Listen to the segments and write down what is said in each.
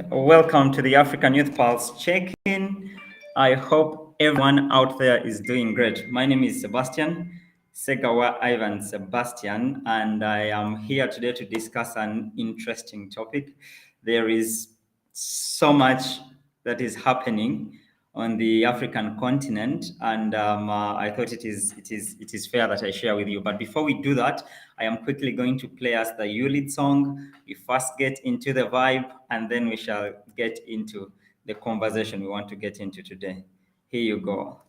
Welcome to the African Youth Pulse check-in. I hope everyone out there is doing great. My name is Sebastian, Segawa Ivan Sebastian, and I am here today to discuss an interesting topic. There is so much that is happening on the African continent, and I thought it is fair that I share with you. But before we do that, I am quickly going to play us the ULID song. We first get into the vibe, and then we shall get into the conversation we want to get into today. Here you go.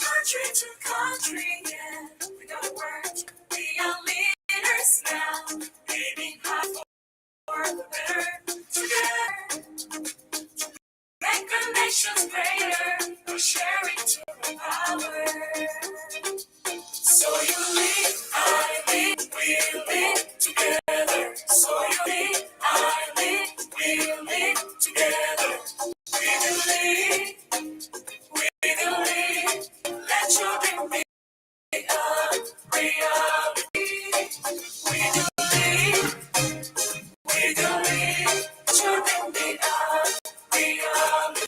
Country to country, yeah, we gotta work. We are leaders now, aiming high for the better. Together, make our nations greater. We're sharing to the power. So you lead, I lead, we lead together. So you lead, I lead, we lead together. We will lead, we will lead. Let your dream be a reality. We will lead, we will lead. Let your dream be a reality.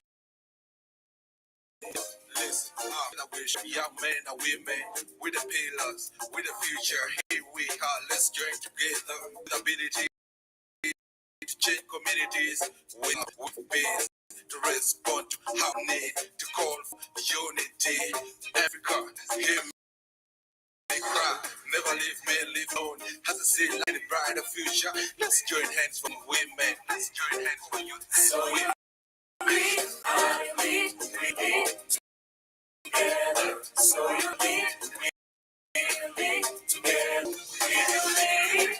Listen, I wish we are men and women with the pillars, with the future. Here we are, let's join together. The ability to change communities with peace, to respond to how need, to call for unity. Africa, hear me cry. Never leave men, live alone. Has a sea like a brighter future. Let's join hands for women. Let's join hands for youth. So we lead, I lead, we lead together. So you lead, we lead together. We will lead,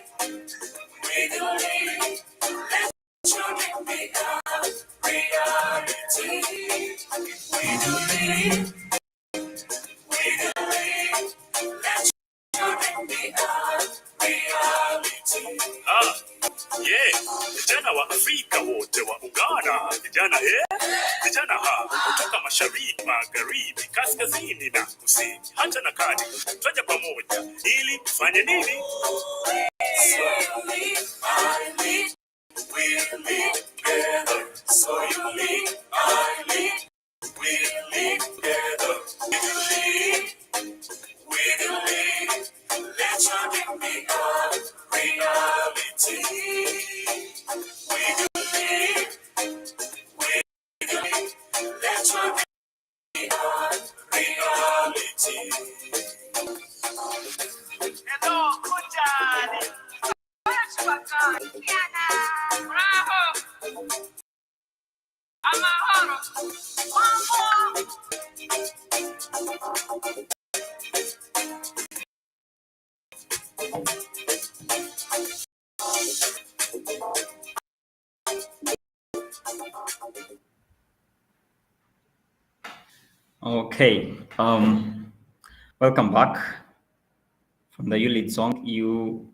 we will lead. Let your dream be a reality. We will lead, we will lead. Let your dream be a reality. Vijana wa Afrika wote waungana, vijana hawa kutoka mashariki, magharibi, kaskazini na kusini, hata na kati, twaja pamoja ili tufanye nini? So you lead, I lead, we lead together. So you lead, I lead, we lead together. We will lead, we will lead. Let your dream be a reality. We will lead, we will lead. Let your dream be a reality. Hello, Kujani. Bravo. Amahoro. Mambo. Okay. Welcome back from the ULID song. You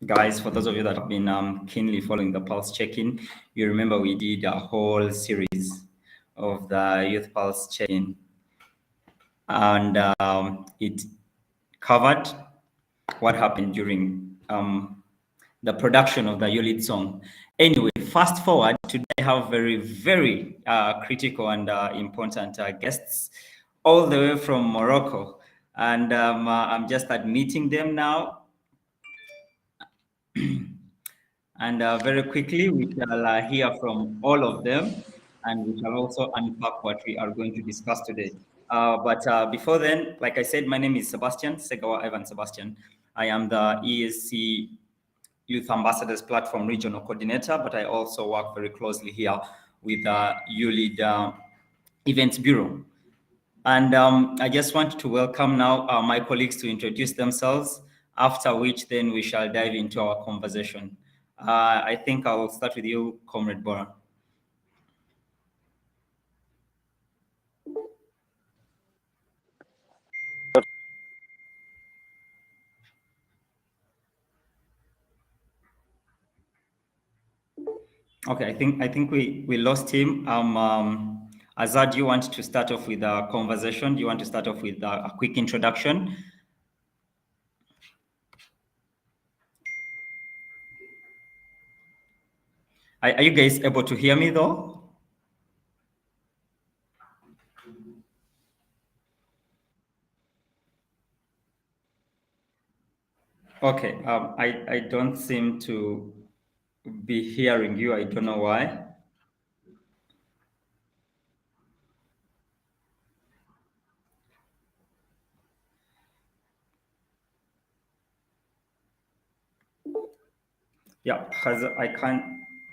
guys, for those of you that have been keenly following the Pulse check-in, you remember we did a whole series of the Youth Pulse check-in, and it covered what happened during the production of the ULID song. Anyway, fast forward, today I have very critical and important guests all the way from Morocco. And I'm just admitting them now. And very quickly, we shall hear from all of them, and we shall also unpack what we are going to discuss today. But before then, like I said, my name is Sebastian, Segawa Ivan Sebastian. I am the ESC Youth Ambassadors Platform Regional Coordinator, but I also work very closely here with ULID Events Bureau. And I just want to welcome now my colleagues to introduce themselves, after which then we shall dive into our conversation. I think I will start with you, Comrade Bora. Okay, I think we lost him. Azad, do you want to start off with a conversation? Do you want to start off with a quick introduction? Are you guys able to hear me though? Okay, I don't seem to be hearing you. I don't know why. Yeah, I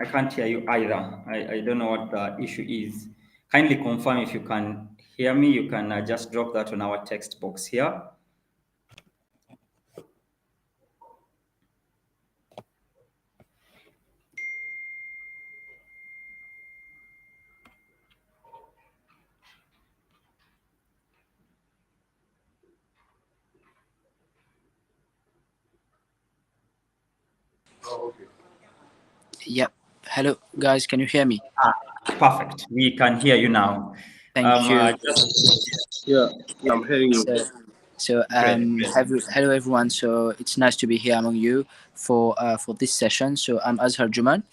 can't hear you either. I don't know what the issue is. Kindly confirm if you can hear me. You can just drop that on our text box here. Yep. Hello, guys. Can you hear me? Perfect. We can hear you now. Thank you. Yeah, I'm hearing you. Hello everyone. So it's nice to be here among you for this session. So I'm Azhar Juman,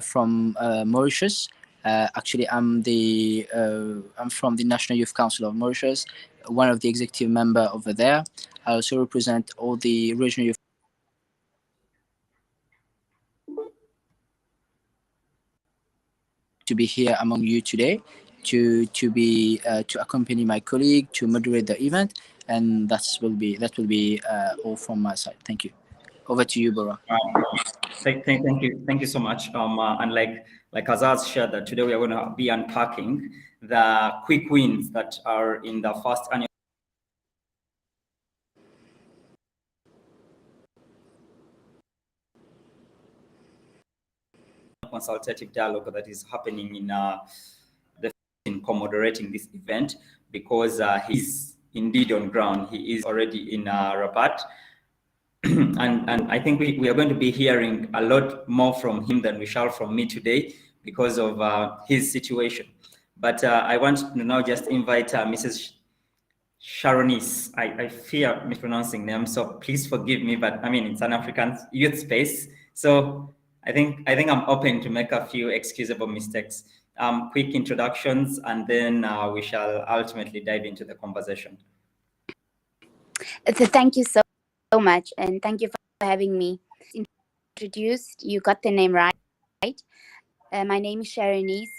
from Mauritius. Actually, I'm from the National Youth Council of Mauritius, one of the executive member over there. I also represent all the regional youth to be here among you today, to accompany my colleague to moderate the event, and that will be all from my side. Thank you. Over to you, Bora. Thank you so much. And like Azaz shared that today we are going to be unpacking the quick wins that are in the first annual consultative dialogue that is happening in co-moderating this event, because he's indeed on ground. He is already in Rabat. and I think we are going to be hearing a lot more from him than we shall from me today because of his situation. But I want to now just invite Mrs. Sharonis. I fear mispronouncing names, so please forgive me. But I mean, it's an African youth space, so I think I'm open to make a few excusable mistakes. Quick introductions, and then we shall ultimately dive into the conversation. So thank you so much, and thank you for having me. Introduced, you got the name right. My name is Sharonese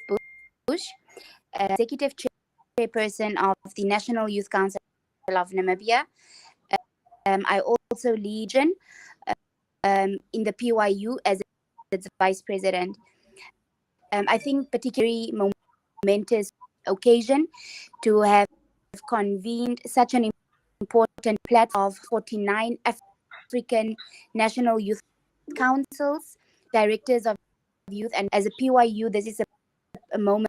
Bush, executive chairperson of the National Youth Council of Namibia. I also lead in the PYU as its vice president. I think particularly momentous occasion to have convened such an important platform of 49 African National Youth Councils, directors of youth, and as a PYU, this is a moment.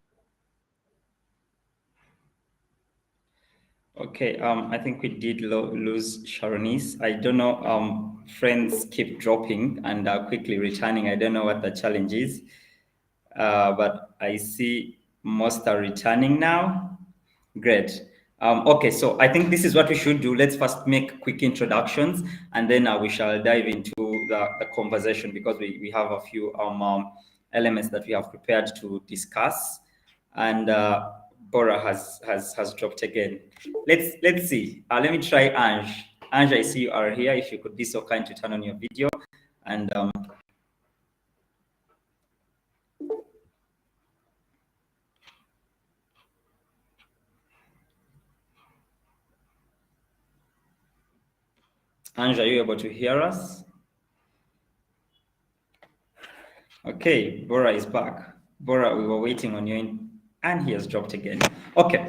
Okay, I think we did lose Sharonis. I don't know, friends keep dropping and quickly returning. I don't know what the challenge is, but I see most are returning now. Great. Okay, so I think this is what we should do. Let's first make quick introductions, and then we shall dive into the conversation, because we have a few elements that we have prepared to discuss. And Bora has dropped again. Let's see. Let me try Ange. Ange, I see you are here. If you could be so kind to turn on your video, and Ange, are you able to hear us? Okay, Bora is back. Bora, we were waiting on you, and he has dropped again. Okay.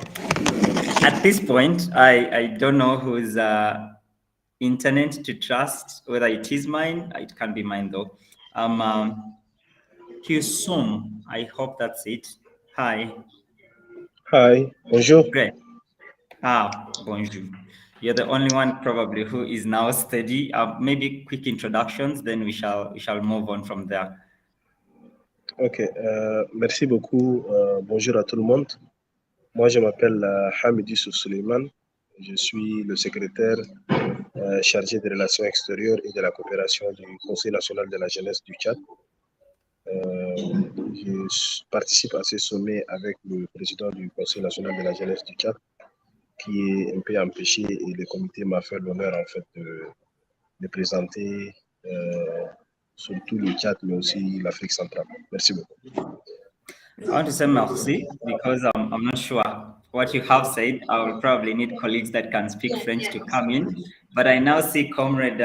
At this point, I don't know whose internet to trust, whether it is mine. It can be mine, though. Husum, I hope that's it. Hi. Hi, bonjour. Great. Bonjour. You're the only one probably who is now steady. Maybe quick introductions, then we shall move on from there. Ok, merci beaucoup. Bonjour à tout le monde. Moi, je m'appelle Hamid Yusuf Suleiman. Je suis le secrétaire chargé des relations extérieures et de la coopération du Conseil national de la jeunesse du Tchad. Je participe à ce sommet avec le président du Conseil national de la jeunesse du Tchad, qui est un peu empêché, et le comité m'a fait l'honneur en fait de présenter surtout le Tchad, mais aussi l'Afrique centrale. Merci beaucoup. I want to say merci because I'm not sure what you have said. I will probably need colleagues that can speak French to come in. But I now see Comrade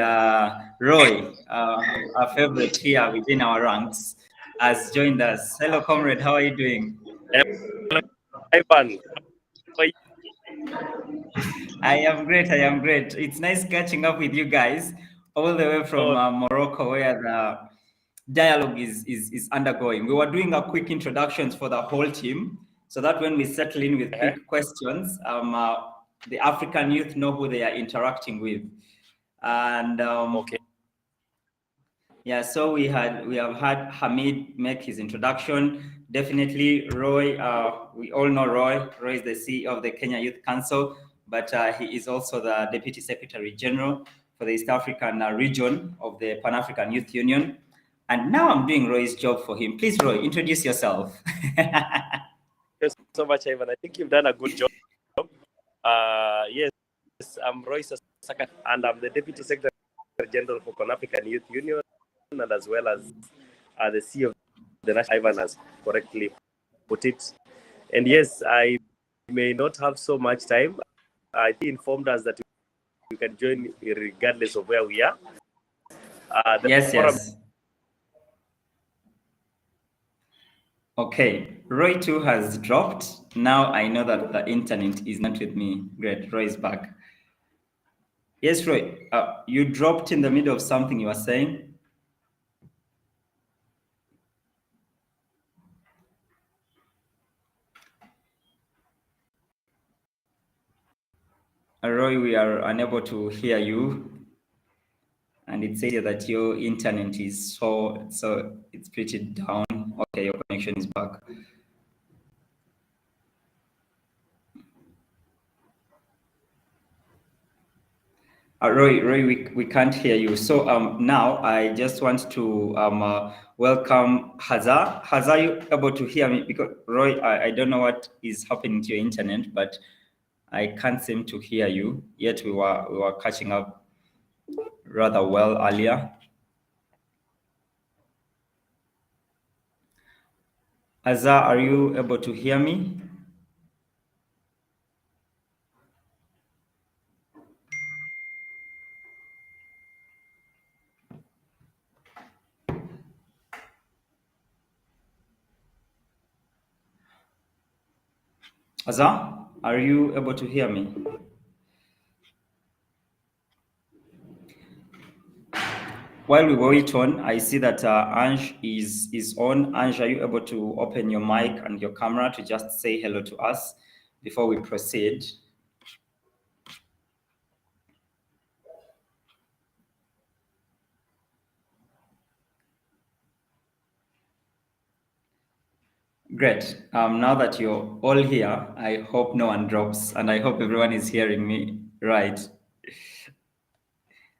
Roy, our favorite here within our ranks, has joined us. Hello, Comrade. How are you doing? Ivan. I am great. I am great. It's nice catching up with you guys all the way from Morocco, where the dialogue is undergoing. We were doing a quick introductions for the whole team so that when we settle in with quick questions, the African youth know who they are interacting with. And Okay. yeah, so we have had Hamid make his introduction. Definitely Roy, we all know Roy. Roy is the CEO of the Kenya Youth Council, but he is also the Deputy Secretary General for the East African region of the Pan-African Youth Union. And now I'm doing Roy's job for him. Please, Roy, introduce yourself. Thank you so much, Ivan. I think you've done a good job. Yes, I'm Roy Sasaka, and I'm the Deputy Secretary General for Pan-African Youth Union, and as well as the CEO of the National. Ivan has correctly put it. And yes, I may not have so much time. He informed us that you can join regardless of where we are. Yes. Okay, Roy too has dropped. Now I know that the internet is not with me. Great, Roy is back. Yes, Roy, you dropped in the middle of something you were saying. Roy, we are unable to hear you. And it says here that your internet is so it's pretty down. Okay, your connection is back. Roy, we can't hear you. So now I just want to welcome Hazar. Hazar, you able to hear me? Because Roy, I don't know what is happening to your internet, but I can't seem to hear you. Yet we were catching up rather well earlier. Hazar, are you able to hear me? Hazar, are you able to hear me? While we wait on, I see that Ange is on. Ange, are you able to open your mic and your camera to just say hello to us before we proceed? Great. Now that you're all here, I hope no one drops, and I hope everyone is hearing me right.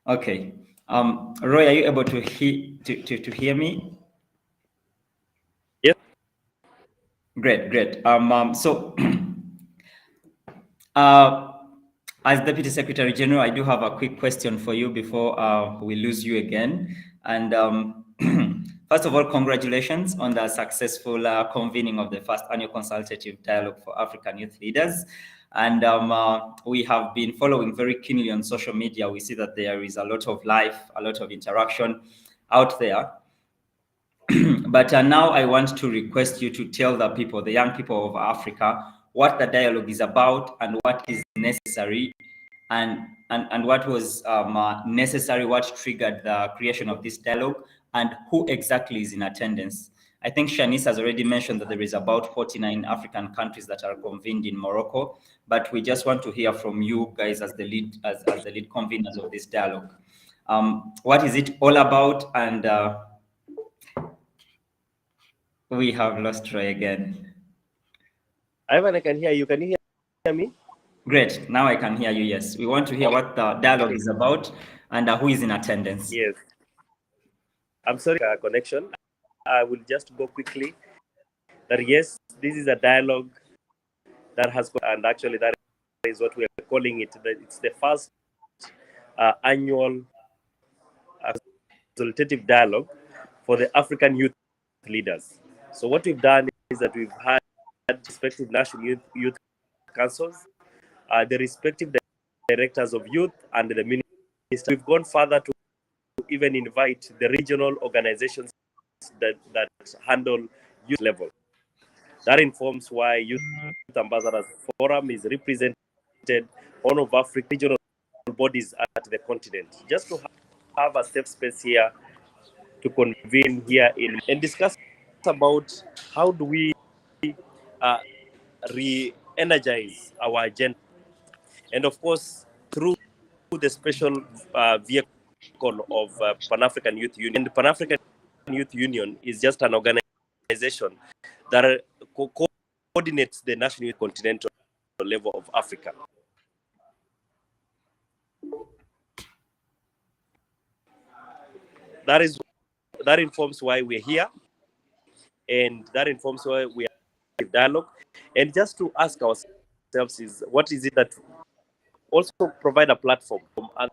Okay. Roy, are you able to hear me? Yes. Great. So, as Deputy Secretary General, I do have a quick question for you before we lose you again. And first of all, congratulations on the successful convening of the first annual consultative dialogue for African youth leaders. And we have been following very keenly on social media. We see that there is a lot of life, a lot of interaction out there. But now I want to request you to tell the people, the young people of Africa, what the dialogue is about and what is necessary, and what was necessary, what triggered the creation of this dialogue, and who exactly is in attendance. I think Shanice has already mentioned that there is about 49 African countries that are convened in Morocco, but we just want to hear from you guys as the lead conveners of this dialogue. What is it all about, and We have lost Roy again. Ivan, I can hear you. Can you hear me? Great. Now I can hear you. Yes. We want to hear what the dialogue is about and who is in attendance. Yes. I'm sorry, connection. I will just go quickly. That yes, this is a dialogue that has, and actually that is what we are calling it. It's the first annual consultative dialogue for the African youth leaders. So what we've done is that we've had respective national youth councils, the respective directors of youth, and the minister. We've gone further to even invite the regional organizations that handle youth level. That informs why Youth Ambassadors Forum is represented all of African regional bodies at the continent, just to have a safe space here to convene here and discuss about how do we re-energize our agenda, and of course through the special vehicle of Pan-African Youth Union. And the Pan-African Youth Union is just an organization that coordinates the national youth continental level of Africa. That informs why we're here, and that informs why we are in dialogue. And just to ask ourselves is, what is it that also provide a platform from other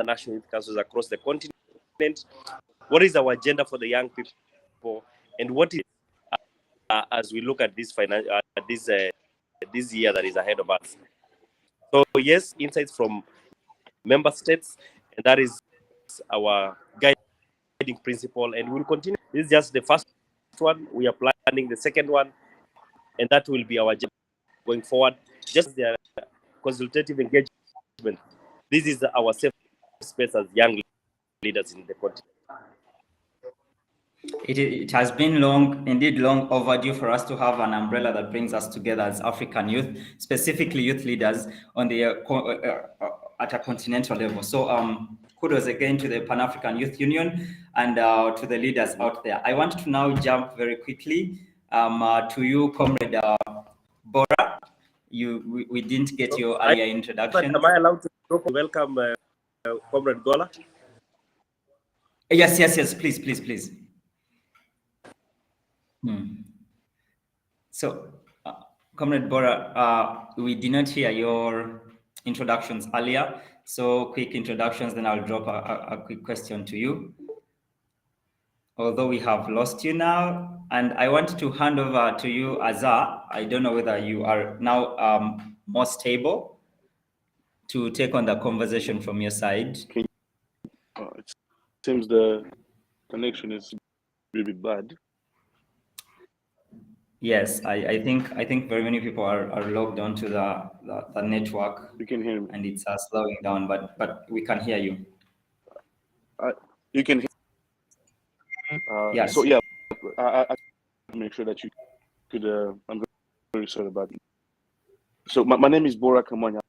national youth councils across the continent? What is our agenda for the young people, and what is as we look at this this year that is ahead of us? So yes, insights from member states, and that is our guiding principle, and we'll continue. This is just the first one. We are planning the second one, and that will be our agenda going forward. Just the consultative engagement. This is our safe space as young leaders in the continent. It has been long overdue for us to have an umbrella that brings us together as African youth, specifically youth leaders on the at a continental level. So kudos again to the Pan-African Youth Union and to the leaders out there. I want to now jump very quickly to you, Comrade Bora. We didn't get your earlier introduction. Am I allowed to welcome Comrade Gola? Yes, please. So, Comrade Bora, we did not hear your introductions earlier. So, quick introductions, then I'll drop a quick question to you. Although we have lost you now, and I want to hand over to you, Azar. I don't know whether you are now more stable to take on the conversation from your side. It seems the connection is really bad. Yes, I think very many people are logged onto the network. You can hear me, and it's slowing down, but we can hear you. You can hear. Yes. So yeah, I make sure that you could. I'm very sorry about it. So my name is Bora Kamanya.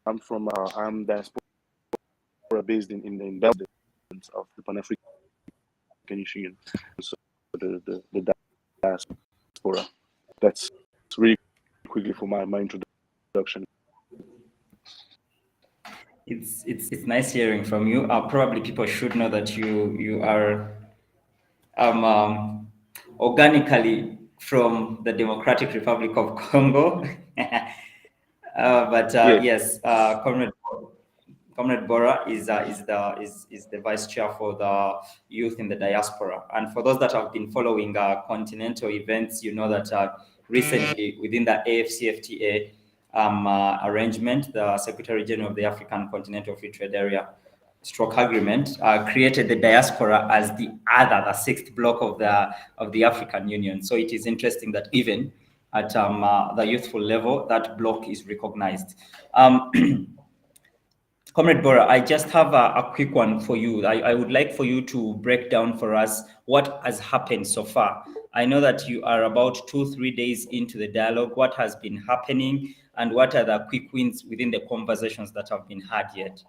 I'm from I'm diaspora based in Belgium of the Pan-African Youth Union. So the diaspora. That's really quickly for my introduction. It's nice hearing from you. Probably people should know that you are organically from the Democratic Republic of Congo. Yes, Comrade Bora is the vice chair for the youth in the diaspora. And for those that have been following continental events, you know that recently within the AFCFTA arrangement, the Secretary General of the African Continental Free Trade Area stroke agreement created the diaspora as the sixth block of the African Union. So it is interesting that even at the youthful level, that block is recognized. Comrade Bora, I just have a quick one for you. I would like for you to break down for us what has happened so far. I know that you are about 2-3 days into the dialogue. What has been happening, and what are the quick wins within the conversations that have been had yet?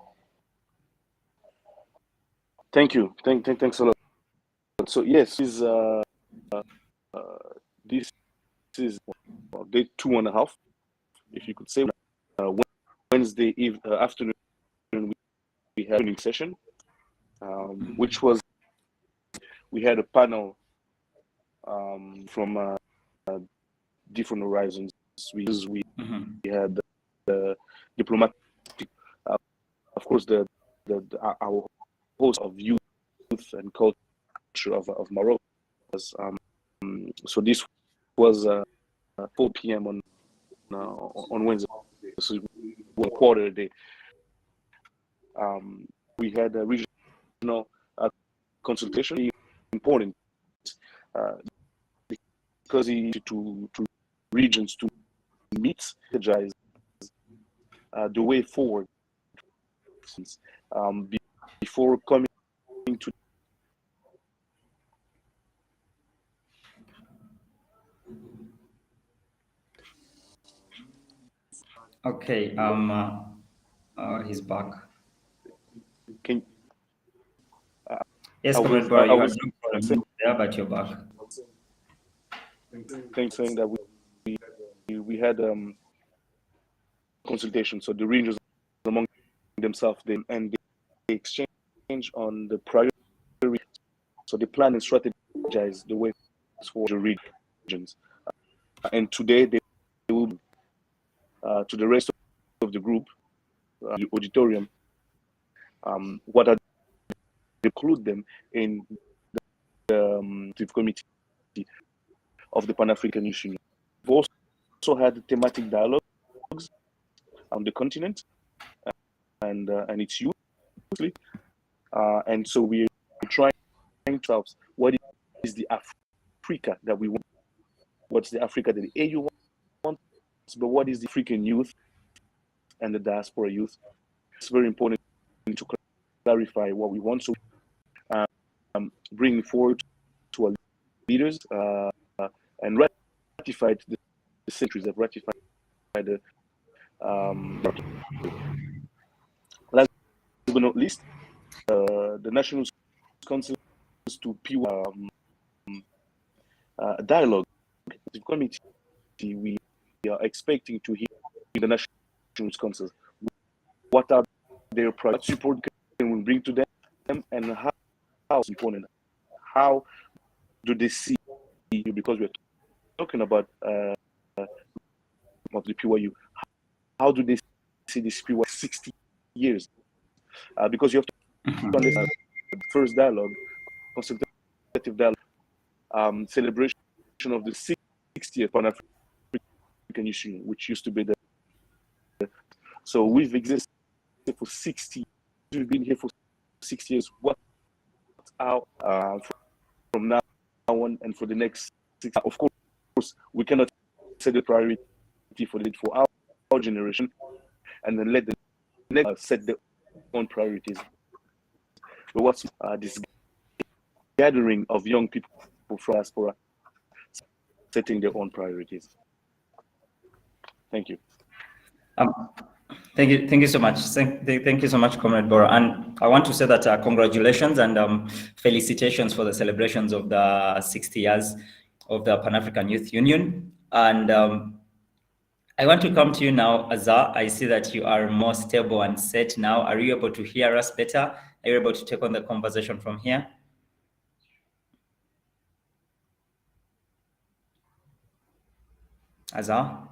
Thank you. Thanks a lot. So yes, is this is day 2.5, if you could say. Wednesday afternoon, we had a evening session, which was, we had a panel from different horizons. We had the diplomatic, of course, our host of youth and culture of Morocco. So this was 4 p.m. on Wednesday, so 1/4 a day. We had a regional consultation, important, because to regions to meet, strategize the way forward before coming to. Okay, he's back. Can yes, Comrade Bora, you had no problem there, but you're back. Saying that we had consultation, so the regions among themselves, and they exchange on the priority, so they plan and strategize the way for the regions. And today they will to the rest of the group, the auditorium, what are they include them in the committee of the Pan-African Youth Union. We've also had thematic dialogues on the continent and its youth, and so we're trying to ask what is the Africa that we want, what's the Africa that the AU wants, but what is the African youth and the diaspora youth. It's very important to clarify what we want, so bring forward to our leaders and ratified the centuries have ratified the last but not least, the National Council to pure dialogue the committee. We are expecting to hear the National Council what are their product support can we bring to them, and how it's important, how do they see, because we're talking about of the PYU, how do they see this PYU 60 years? Because you have to understand the first dialogue, consultative dialogue, celebration of the 60th Pan-African Youth Union, which used to be the. So we've existed for 60. We've been here for 6 years. What our from now on and for the next 6? Of course, we cannot set the priority for our generation, and then let the next set their own priorities. But what's this gathering of young people from diaspora setting their own priorities? Thank you. Thank you so much. Thank you so much, Comrade Bora. And I want to say that congratulations and felicitations for the celebrations of the 60 years of the Pan-African Youth Union. And I want to come to you now, Azar. I see that you are more stable and set now. Are you able to hear us better? Are you able to take on the conversation from here? Azar?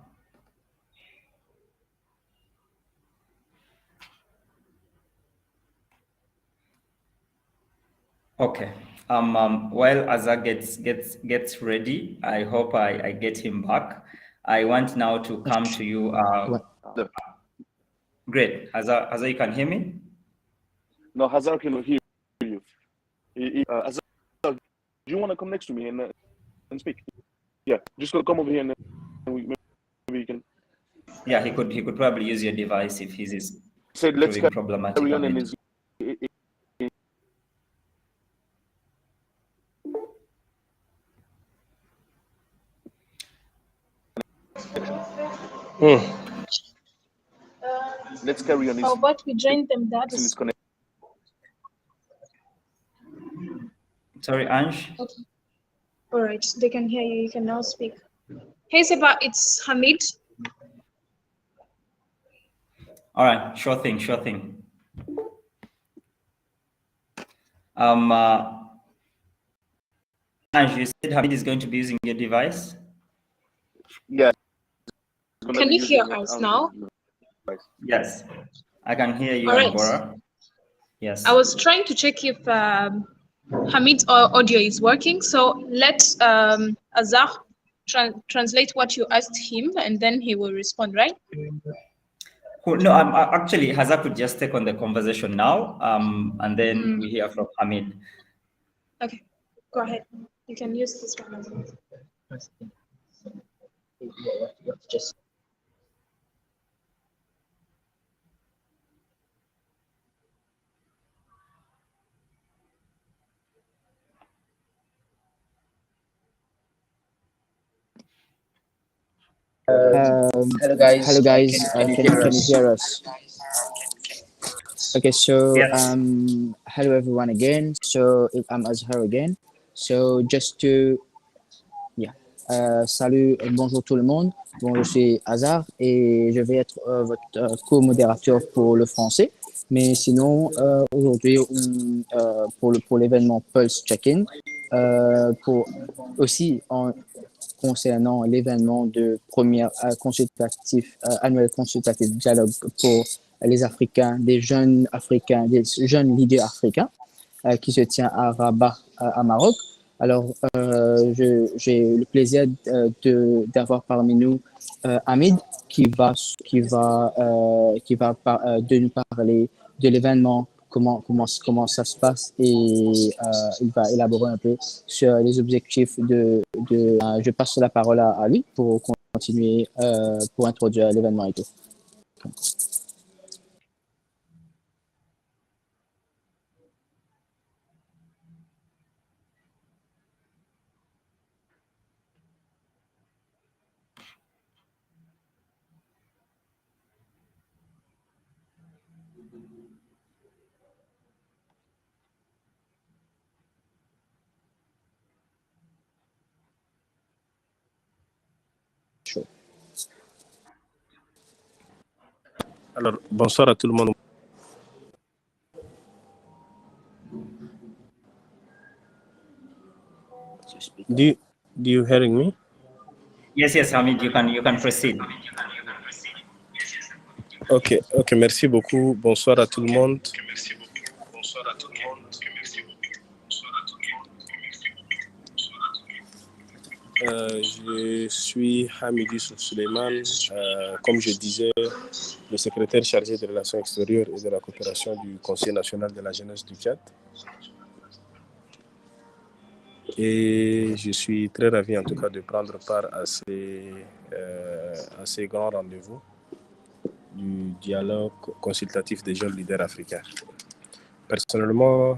Okay. While Azar gets ready, I hope I get him back. I want now to come to you. Great. Azar, you can hear me? No, Hazar can hear you. Hazar, do you want to come next to me and speak? Yeah, just come over here and maybe we can. Yeah, he could probably use your device if his is said let's proving problematic. carry on and let's carry on. How about we join them? That is sorry, Ange. okay. All right, they can hear you. You can now speak. Hey, Seba, it's Hamid. All right, sure thing, sure thing. Ange, you said Hamid is going to be using your device? Yeah. Can you hear us now? Yes, I can hear you, All right. Bora. Yes. I was trying to check if Hamid's audio is working. So let Azar translate what you asked him, and then he will respond, right? Cool. No, actually, Hazza could just take on the conversation now, and then we hear from Hamid. Okay, go ahead. You can use this one as well. Just hello guys, can you hear us? Okay, so Yes. hello everyone again. So I'm Azhar again. So just to yeah, salut, bonjour tout le monde. Bon, je suis Azhar et je vais être votre co-modérateur pour le français. Mais sinon, aujourd'hui, pour l'événement Pulse Check-in, pour aussi concernant l'événement de premier consultatif, annuel consultatif dialogue pour les Africains, des jeunes leaders africains qui se tient à Rabat, à Maroc. Alors, j'ai le plaisir d'avoir parmi nous Hamid de nous parler de l'événement, comment ça se passe et il va élaborer un peu sur les objectifs je passe la parole à lui pour continuer, pour introduire l'événement et tout. Sure. Alors, bonsoir à tout le monde. Do you hearing me? Yes, Hamid, you can proceed. Ok, merci beaucoup. Bonsoir à tout le monde. Je suis Hamidi Suleiman, comme je disais, le secrétaire chargé des relations extérieures et de la coopération du Conseil national de la jeunesse du Tchad. Et je suis très ravi en tout cas de prendre part à ces grands rendez-vous du dialogue consultatif des jeunes leaders africains. Personnellement,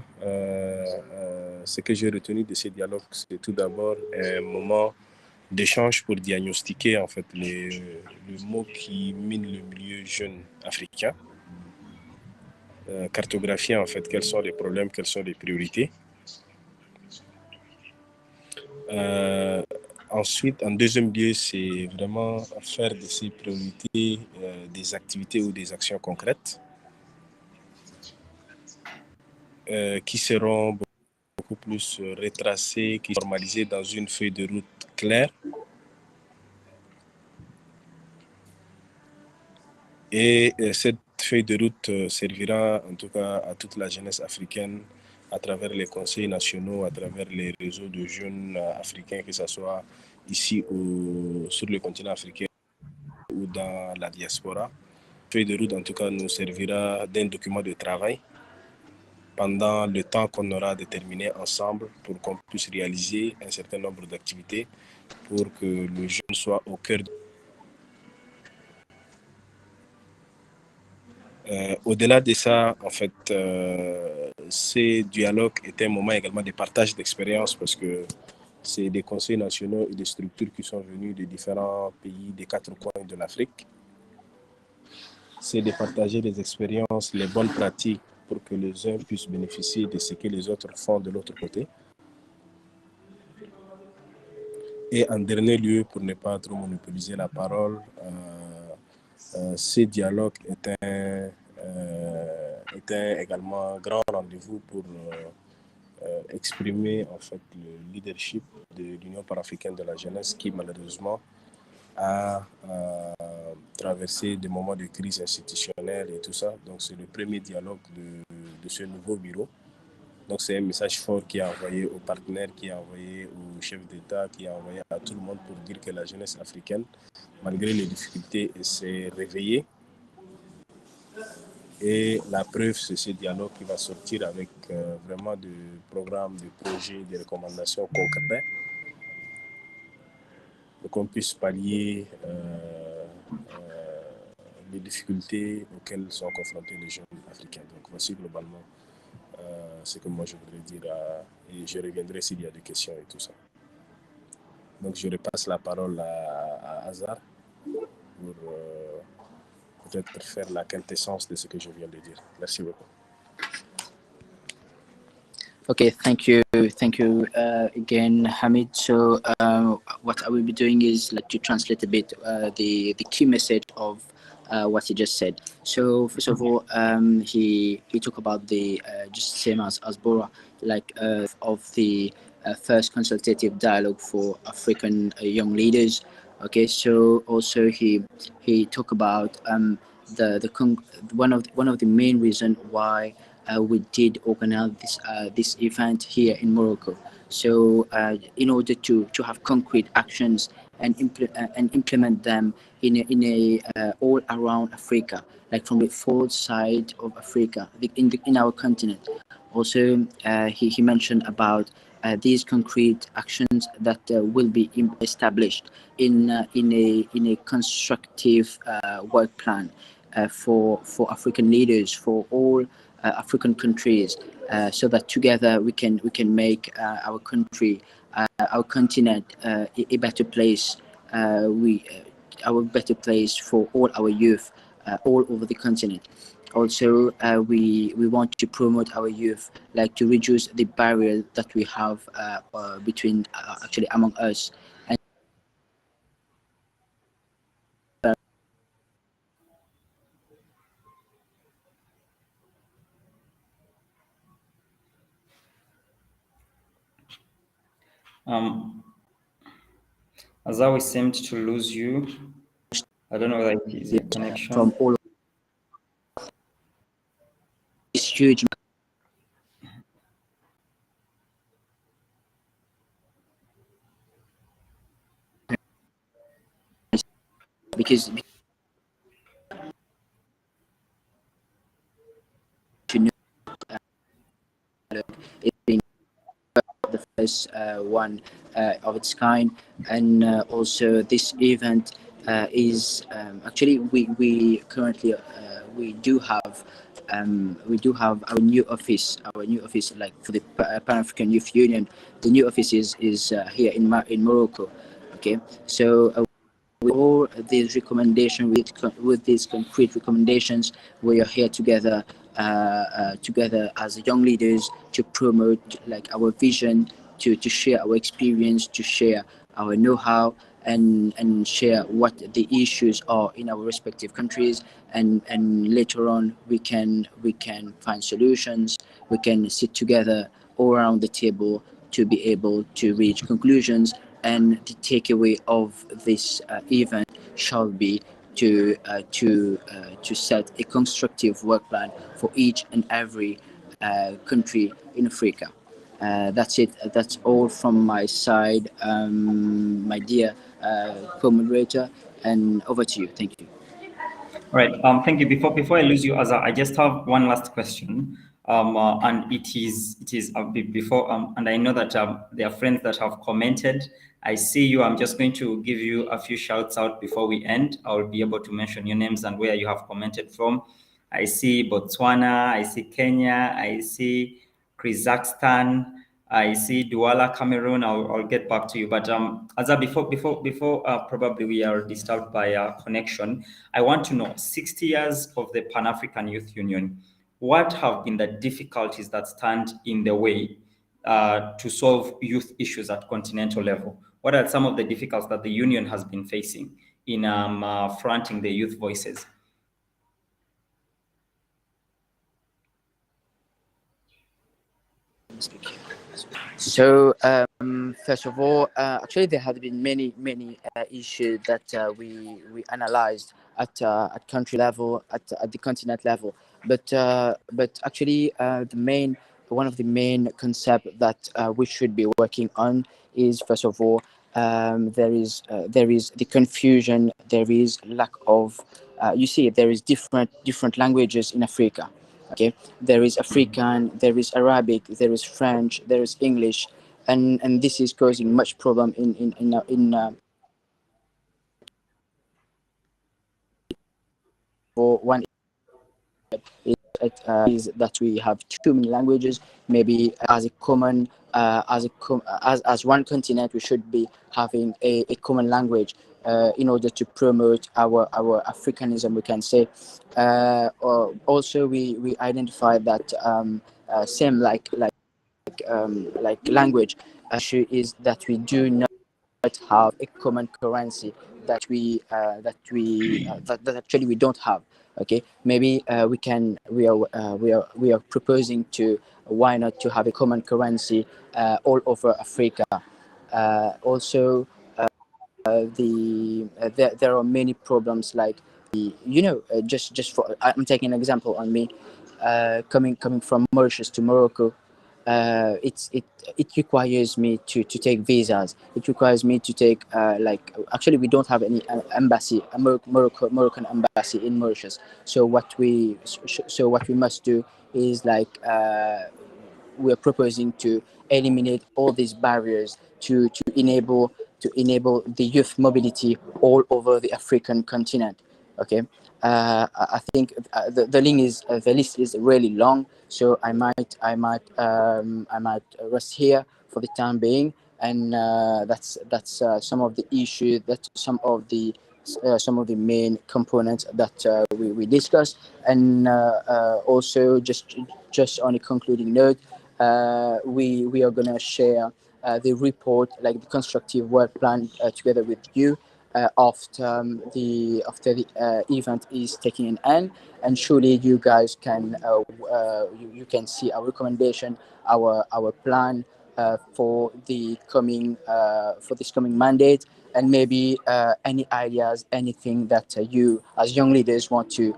ce que j'ai retenu de ces dialogues, c'est tout d'abord un moment d'échange pour diagnostiquer en fait le mot qui mine le milieu jeune africain, cartographier en fait quels sont les problèmes, quelles sont les priorités. Ensuite, en deuxième lieu, c'est vraiment faire de ces priorités des activités ou des actions concrètes qui seront beaucoup plus retracées, qui sont formalisées dans une feuille de route claire. Et cette feuille de route servira en tout cas à toute la jeunesse africaine à travers les conseils nationaux, à travers les réseaux de jeunes africains, que ce soit ici sur le continent africain ou dans la diaspora. La feuille de route en tout cas nous servira d'un document de travail pendant le temps qu'on aura déterminé ensemble pour qu'on puisse réaliser un certain nombre d'activités pour que le jeune soit au cœur de au-delà de ça, en fait, ces dialogues étaient un moment également de partage d'expériences parce que c'est des conseils nationaux et des structures qui sont venus de différents pays des quatre coins de l'Afrique. C'est de partager les expériences, les bonnes pratiques pour que les uns puissent bénéficier de ce que les autres font de l'autre côté. Et en dernier lieu, pour ne pas trop monopoliser la parole, ce dialogue est également un grand rendez-vous pour exprimer en fait le leadership de l'Union panafricaine de la jeunesse qui malheureusement a traversé des moments de crise institutionnelle et tout ça. Donc c'est le premier dialogue de ce nouveau bureau. Donc c'est un message fort qui est envoyé aux partenaires, qui est envoyé aux chefs d'État, qui est envoyé à tout le monde pour dire que la jeunesse africaine, malgré les difficultés, s'est réveillée. Et la preuve, c'est ce dialogue qui va sortir avec vraiment des programmes, des projets, des recommandations concrètes pour qu'on puisse pallier les difficultés auxquelles sont confrontés les jeunes africains. Donc voici globalement ce que moi je voudrais dire et je reviendrai s'il y a des questions et tout ça. Donc je repasse la parole à Hazard pour peut-être faire la quintessence de ce que je viens de dire. Merci beaucoup. Okay, thank you again, Hamid. So what I will be doing is like to translate a bit the key message of what he just said. So first of all, he talked about the just same as Bora, like of the first consultative dialogue for African young leaders. Okay, so also he talked about one of the main reason why we did organize this event here in Morocco. So in order to have concrete actions and implement them in a all around Africa, like from the fourth side of Africa, in our continent. Also, he mentioned about these concrete actions that will be established in a constructive work plan for African leaders, for all African countries, so that together we can make our country, our continent, a better place. Our better place for all our youth all over the continent. Also, we want to promote our youth, like to reduce the barrier that we have between actually among us. And as we seemed to lose you. I don't know whether it is your connection. From all this huge because to know it's been the first one of its kind, and also this event is actually we currently we do have our new office like for the Pan African Youth Union. The new office is here in Morocco. Okay, so with all these recommendations, with these concrete recommendations, we are here together together as young leaders to promote like our vision, to share our experience, to share our know-how, and share what the issues are in our respective countries, and later on we can find solutions. We can sit together all around the table to be able to reach conclusions, and the takeaway of this event shall be to set a constructive work plan for each and every country in Africa. That's it. That's all from my side, my dear co-moderator, and over to you. Thank you. All right. Thank you. Before I lose you, Azza, I just have one last question. And it is before and I know that there are friends that have commented. I see you. I'm just going to give you a few shouts out before we end. I'll be able to mention your names and where you have commented from. I see Botswana, I see Kenya, I see Kazakhstan, I see Douala, Cameroon. I'll get back to you. But Azza, before probably we are disturbed by connection, I want to know 60 years of the Pan-African Youth Union. What have been the difficulties that stand in the way to solve youth issues at continental level? what are some of the difficulties that the union has been facing in fronting the youth voices? So first of all, actually there had been many issues that we analyzed at country level, at the continent level, but actually one of the main concepts that we should be working on is, first of all, there is the confusion, there is lack of you see, there is different languages in Africa. Okay, there is African, there is Arabic, there is French, there is English, and this is causing much problem for one is that we have too many languages. Maybe as a common as one continent, we should be having a common language in order to promote our Africanism, we can say. Also, we identified that same like language issue is that we do not have a common currency that actually we don't have. Okay, maybe we are proposing to, why not to have a common currency all over Africa. Also, there are many problems like just for, I'm taking an example on me, coming from Mauritius to Morocco. It requires me to take visas. It requires me to take actually we don't have any embassy, a Moroccan embassy in Mauritius. So what we must do is we're proposing to eliminate all these barriers to enable the youth mobility all over the African continent. Okay, I think the list is really long, so I might rest here for the time being, and that's some of the issues, that some of the main components that we discussed, and also just on a concluding note, we are gonna share the report, like the constructive work plan, together with you after the event is taking an end, and surely you guys can you can see our recommendation, our plan for this coming mandate, and maybe any ideas, anything that you as young leaders want to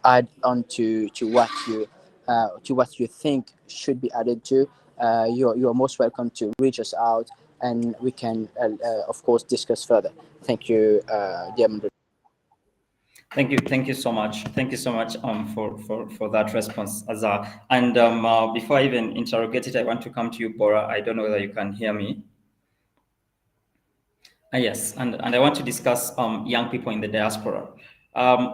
add on to what you think should be added to. You're most welcome to reach us out, and we can of course discuss further. Thank you, dear Mandri. Thank you so much. Thank you so much for that response, Azar. And before I even interrogate it, I want to come to you, Bora. I don't know whether you can hear me. Yes, and I want to discuss young people in the diaspora.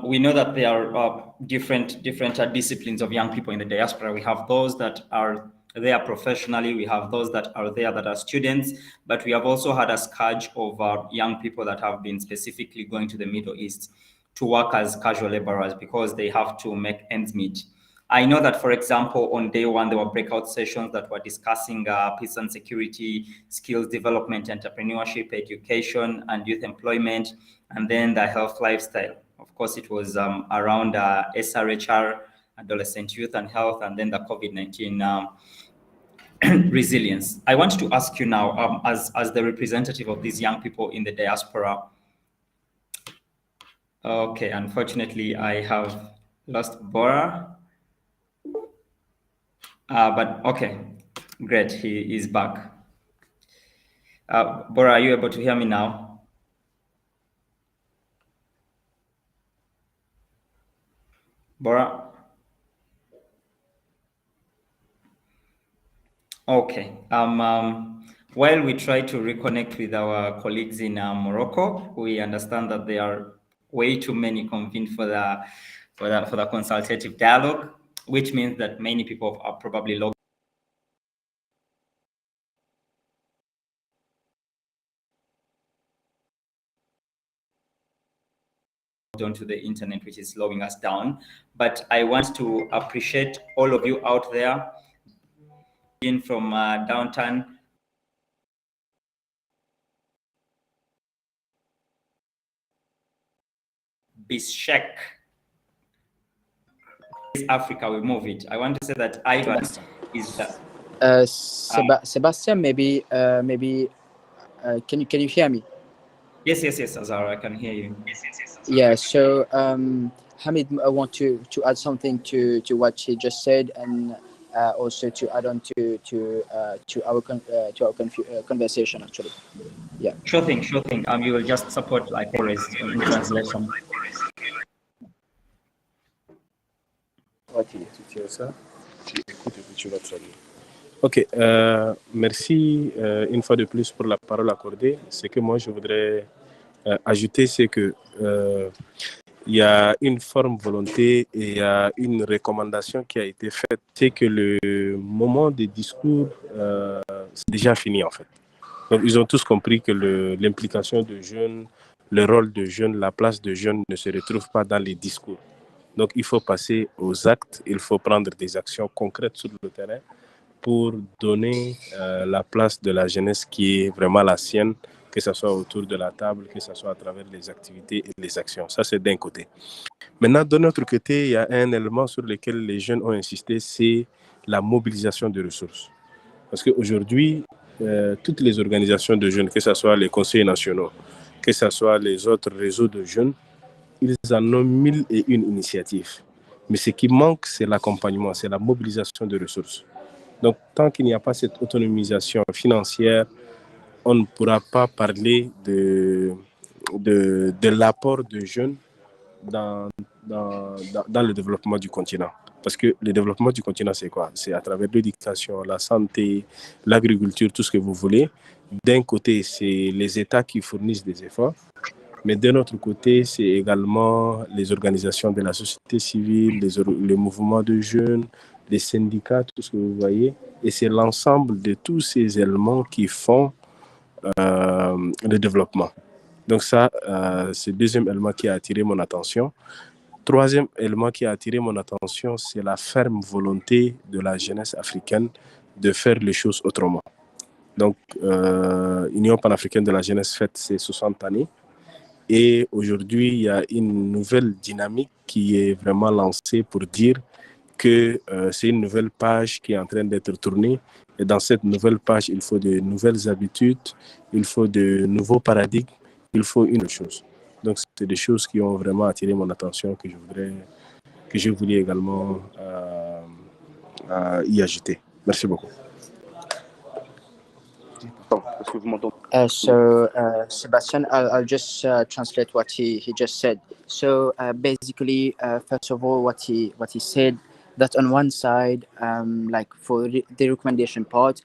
We know that there are different disciplines of young people in the diaspora. We have those that are there professionally. We have those that are there that are students, but we have also had a scourge of young people that have been specifically going to the Middle East to work as casual laborers because they have to make ends meet. I know that, for example, on day one, there were breakout sessions that were discussing peace and security, skills development, entrepreneurship, education, and youth employment, and then the health lifestyle. Of course, it was around SRHR, adolescent youth and health, and then the COVID-19 resilience. I want to ask you now, as the representative of these young people in the diaspora. Okay, unfortunately, I have lost Bora. But okay, great, he is back. Bora, are you able to hear me now? Bora? Okay. While we try to reconnect with our colleagues in Morocco, we understand that there are way too many convened for the consultative dialogue, which means that many people are probably logged onto the internet, which is slowing us down. But I want to appreciate all of you out there in from downtown Bishek. Africa, we move it. I want to say that Ivan is Sebastian, maybe can you hear me? Yes, Azar, I can hear you. Yeah. So Hamid, I want to add something to what he just said, and also to add on to our conversation actually. Yeah. Sure thing. You will just support like always in translation. Ok, merci une fois de plus pour la parole accordée. Ce que moi je voudrais ajouter, c'est que il y a une forme volonté et il y a une recommandation qui a été faite. C'est que le moment des discours, c'est déjà fini en fait. Donc ils ont tous compris que l'implication de jeunes, le rôle de jeunes, la place de jeunes ne se retrouve pas dans les discours. Donc il faut passer aux actes, il faut prendre des actions concrètes sur le terrain pour donner la place de la jeunesse qui est vraiment la sienne, que ce soit autour de la table, que ce soit à travers les activités et les actions. Ça, c'est d'un côté. Maintenant, de notre côté, il y a un élément sur lequel les jeunes ont insisté, c'est la mobilisation de ressources. Parce qu'aujourd'hui, toutes les organisations de jeunes, que ce soit les conseils nationaux, que ce soit les autres réseaux de jeunes, ils en ont 1001 initiatives. Mais ce qui manque, c'est l'accompagnement, c'est la mobilisation de ressources. Donc, tant qu'il n'y a pas cette autonomisation financière, on ne pourra pas parler de l'apport de jeunes dans le développement du continent. Parce que le développement du continent, c'est quoi? C'est à travers l'éducation, la santé, l'agriculture, tout ce que vous voulez. D'un côté, c'est les États qui fournissent des efforts, mais d'un autre côté, c'est également les organisations de la société civile, les mouvements de jeunes, les syndicats, tout ce que vous voyez. Et c'est l'ensemble de tous ces éléments qui font le développement. Donc ça, c'est le deuxième élément qui a attiré mon attention. Troisième élément qui a attiré mon attention, c'est la ferme volonté de la jeunesse africaine de faire les choses autrement. Donc, l'Union panafricaine de la jeunesse fête ses 60 années. Et aujourd'hui, il y a une nouvelle dynamique qui est vraiment lancée pour dire que c'est une nouvelle page qui est en train d'être tournée. Et dans cette nouvelle page, il faut de nouvelles habitudes, il faut de nouveaux paradigmes, il faut une chose. Donc, c'est des choses qui ont vraiment attiré mon attention que je voulais également y ajouter. Merci beaucoup. Est-ce que vous m'entendez? Sebastian, I'll just translate what he just said. So basically, first of all, what he said, that on one side, like for the recommendation part,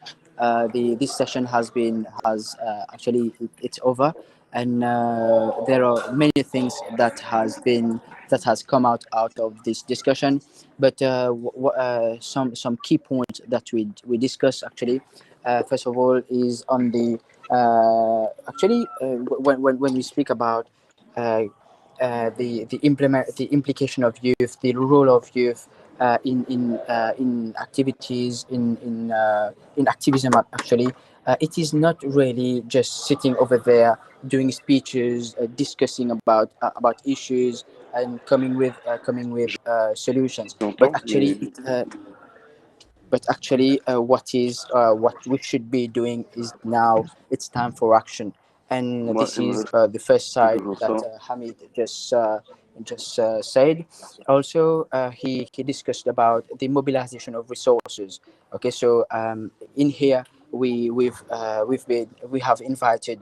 this session actually it's over, and there are many things that has come out of this discussion, but some key points that we discussed actually. First of all, is on the when we speak about the implication of youth, the role of youth in activities in activism. Actually, it is not really just sitting over there doing speeches, discussing about issues and coming with solutions, but actually what we should be doing is now it's time for action, and this is the first side that Hamid just said. Also, he discussed about the mobilization of resources. Okay, so in here we have invited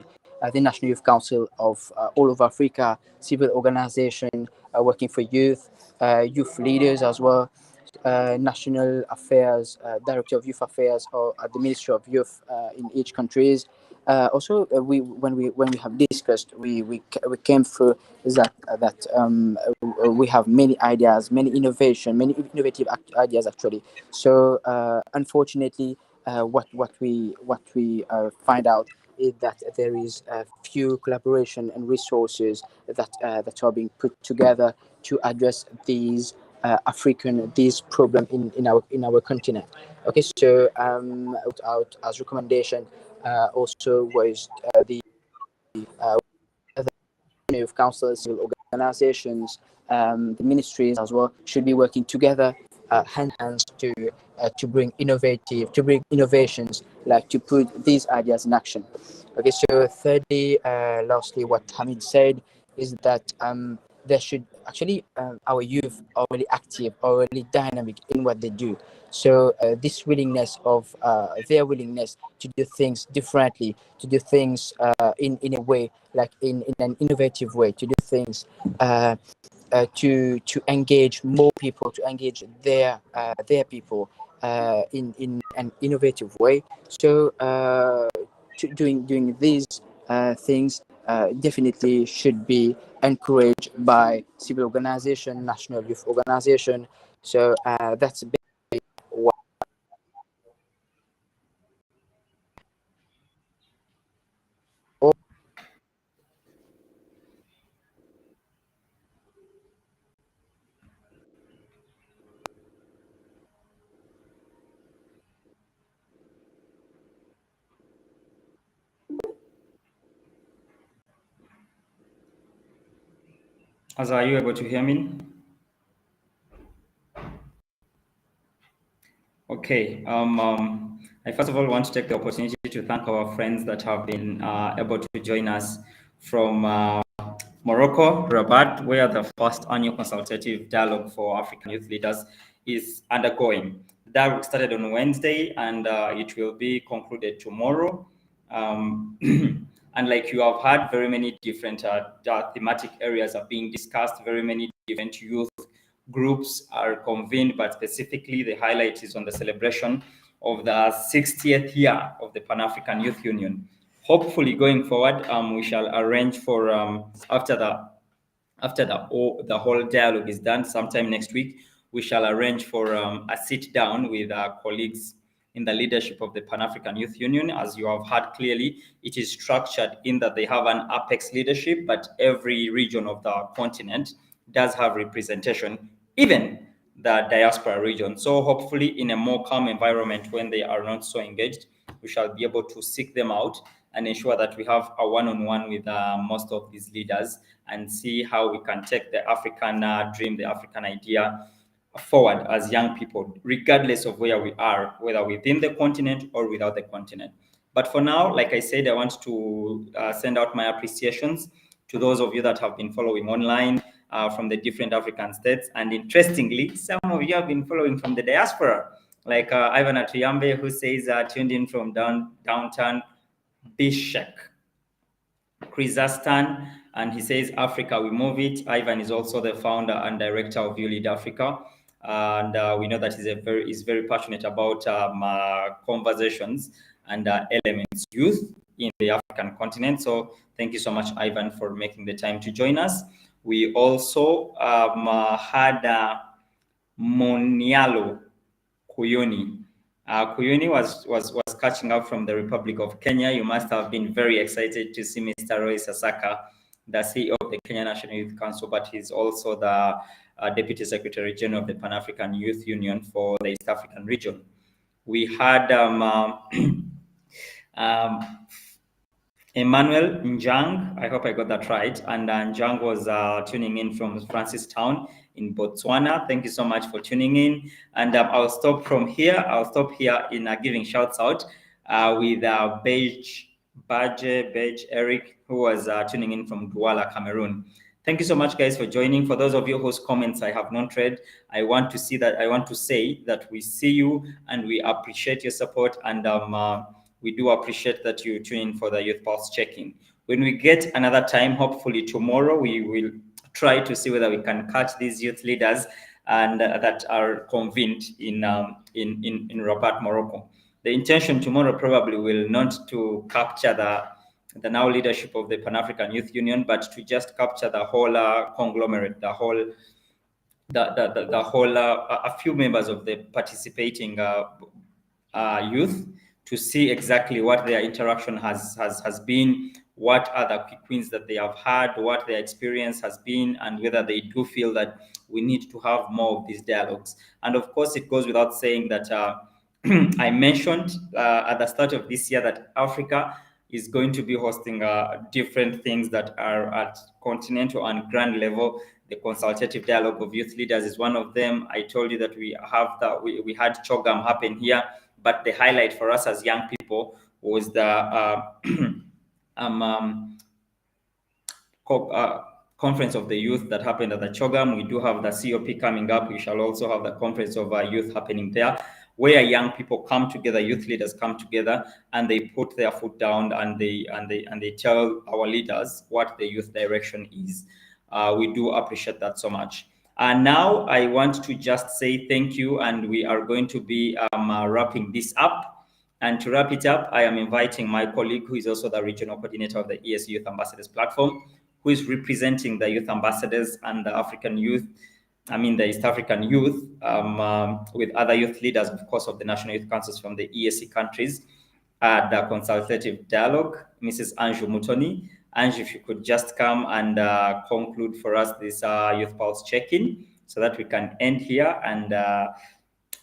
the National Youth Council of all of Africa, civil organization working for youth, youth leaders as well, national affairs, director of youth affairs, or at the Ministry of Youth in each countries. Also, when we have discussed, we came through that we have many ideas, many innovative ideas actually. So unfortunately, what we find out is that there is a few collaboration and resources that are being put together to address this problem in our continent. Okay, so out as recommendation also was the youth council civil organizations, the ministries as well should be working together, hand in hand to bring innovations, like to put these ideas in action. Okay, so thirdly, lastly, what Hamid said is that there should actually our youth are really active, are really dynamic in what they do. So this willingness of their willingness to do things differently, to do things in a way, like in an innovative way, to do things to engage more people, to engage their people in an innovative way. So doing these things definitely should be encouraged by civil organization, national youth organization. So that's a bit what. Azza, are you able to hear me? Okay. I first of all want to take the opportunity to thank our friends that have been able to join us from Morocco, Rabat, where the first annual consultative dialogue for African youth leaders is undergoing. The dialogue started on Wednesday and it will be concluded tomorrow. And like you have had, very many different thematic areas are being discussed, very many different youth groups are convened, but specifically the highlight is on the celebration of the 60th year of the Pan-African Youth Union. Hopefully going forward, we shall arrange for after the whole dialogue is done sometime next week, we shall arrange for a sit down with our colleagues in the leadership of the Pan-African Youth Union. As you have heard clearly, it is structured in that they have an apex leadership, but every region of the continent does have representation, even the diaspora region. So hopefully in a more calm environment, when they are not so engaged, we shall be able to seek them out and ensure that we have a one-on-one with most of these leaders and see how we can take the African dream, the African idea forward as young people, regardless of where we are, whether within the continent or without the continent. But for now, like I said, I want to send out my appreciations to those of you that have been following online from the different African states. And interestingly, some of you have been following from the diaspora, like Ivan Atuyambe, who says tuned in from downtown Bishek, Kyrgyzstan, and he says, Africa, we move it. Ivan is also the founder and director of You Lead Africa. And we know that he's very passionate about conversations and elements youth in the African continent. So thank you so much, Ivan, for making the time to join us. We also had Monialo Kuyuni. Kuyuni was catching up from the Republic of Kenya. You must have been very excited to see Mr. Roy Sasaka, the CEO of the Kenya National Youth Council, but he's also the Deputy Secretary General of the Pan-African Youth Union for the East African region. We had Emmanuel Njang, I hope I got that right. And Njang was tuning in from Francistown in Botswana. Thank you so much for tuning in. And I'll stop from here. I'll stop here in giving shouts out with Beige Eric, who was tuning in from Douala, Cameroon. Thank you so much, guys, for joining. For those of you whose comments I have not read, I want to say that we see you and we appreciate your support, and we do appreciate that you tune in for the Youth Pulse check-in. When we get another time, hopefully tomorrow, we will try to see whether we can catch these youth leaders and that are convened in Rabat, Morocco. The intention tomorrow probably will not to capture the now leadership of the Pan-African Youth Union, but to just capture the whole conglomerate, the whole a few members of the participating youth, to see exactly what their interaction has been, what are the quick wins that they have had, what their experience has been, and whether they do feel that we need to have more of these dialogues. And of course, it goes without saying that I mentioned at the start of this year that Africa is going to be hosting different things that are at continental and grand level. The consultative dialogue of youth leaders is one of them. I told you that we had CHOGM happen here, but the highlight for us as young people was the conference of the youth that happened at the CHOGM. We do have the COP coming up. We shall also have the conference of youth happening there, where young people come together, youth leaders come together, and they put their foot down and they tell our leaders what the youth direction is. We do appreciate that so much. And now I want to just say thank you, and we are going to be wrapping this up. And to wrap it up, I am inviting my colleague, who is also the regional coordinator of the ES Youth Ambassadors platform, who is representing the youth ambassadors and the African youth, the East African youth, with other youth leaders, of course, of the National Youth Councils from the EAC countries, the consultative dialogue, Mrs. Anju Mutoni. Anju, if you could just come and conclude for us this Youth Pulse check-in, so that we can end here and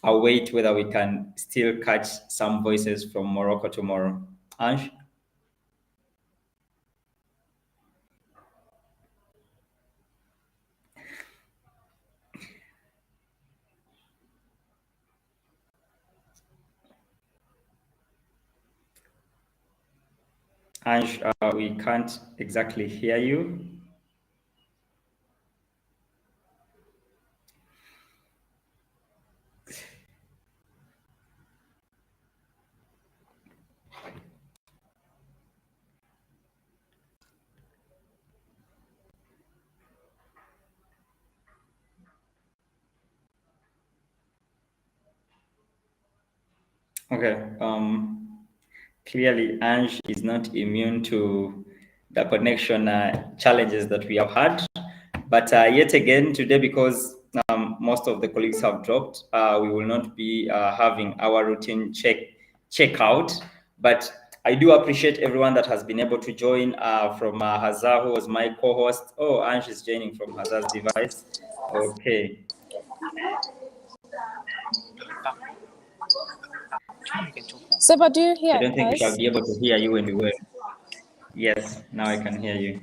await whether we can still catch some voices from Morocco tomorrow. Anj? Anj, we can't exactly hear you. Okay. Clearly, Anj is not immune to the connection challenges that we have had. But yet again, today, because most of the colleagues have dropped, we will not be having our routine check-out. But I do appreciate everyone that has been able to join from Hazar, who was my co-host. Oh, Anj is joining from Hazar's device. Okay. Seba, do you hear us? I don't think we shall be able to hear you when we were. Yes, now I can hear you.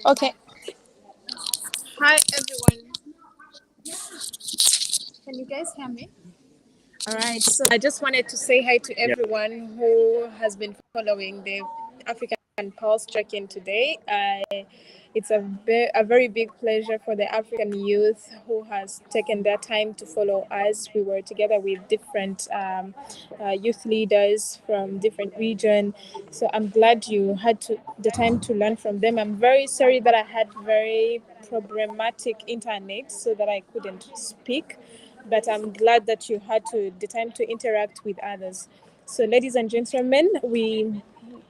Okay. Hi, everyone. Can you guys hear me? All right. So I just wanted to say hi to everyone who has been following the African Pulse check-in today. It's a very big pleasure for the African youth who has taken their time to follow us. We were together with different youth leaders from different regions. So I'm glad you had the time to learn from them. I'm very sorry that I had very problematic internet so that I couldn't speak. But I'm glad that you had the time to interact with others. So ladies and gentlemen, we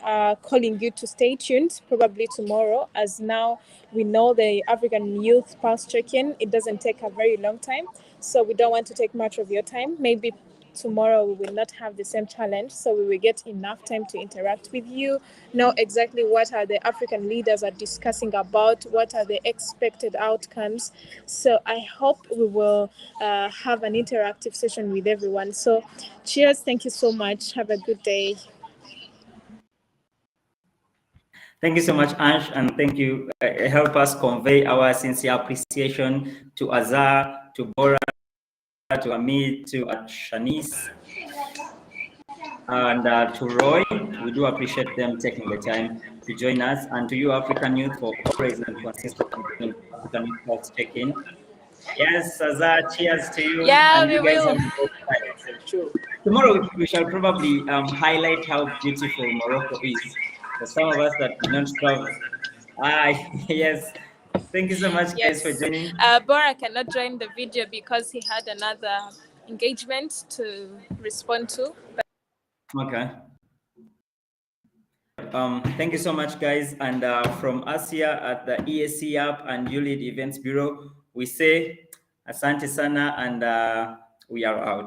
are calling you to stay tuned probably tomorrow, as now we know the African Youth Pulse check-in. It doesn't take a very long time, so we don't want to take much of your time. Maybe tomorrow we will not have the same challenge, so we will get enough time to interact with you, know exactly what are the African leaders are discussing about, what are the expected outcomes. So I hope we will have an interactive session with everyone. So cheers, thank you so much, have a good day. Thank you so much, Anj, and thank you. Help us convey our sincere appreciation to Azar, to Bora, to Amit, to Shanice, and to Roy. We do appreciate them taking the time to join us, and to you, African youth, for always and consistently doing African Youth Pulse check-in. Yes, Azar, cheers to you. Yeah, and we you guys will. have a great time. Tomorrow we shall probably highlight how beautiful Morocco is. For some of us that did not travel. Yes. Thank you so much, guys, for joining. Bora cannot join the video because he had another engagement to respond to. Okay. Thank you so much, guys. And from us here at the ESC app and ULEAD Events Bureau, we say Asante Sana, and we are out.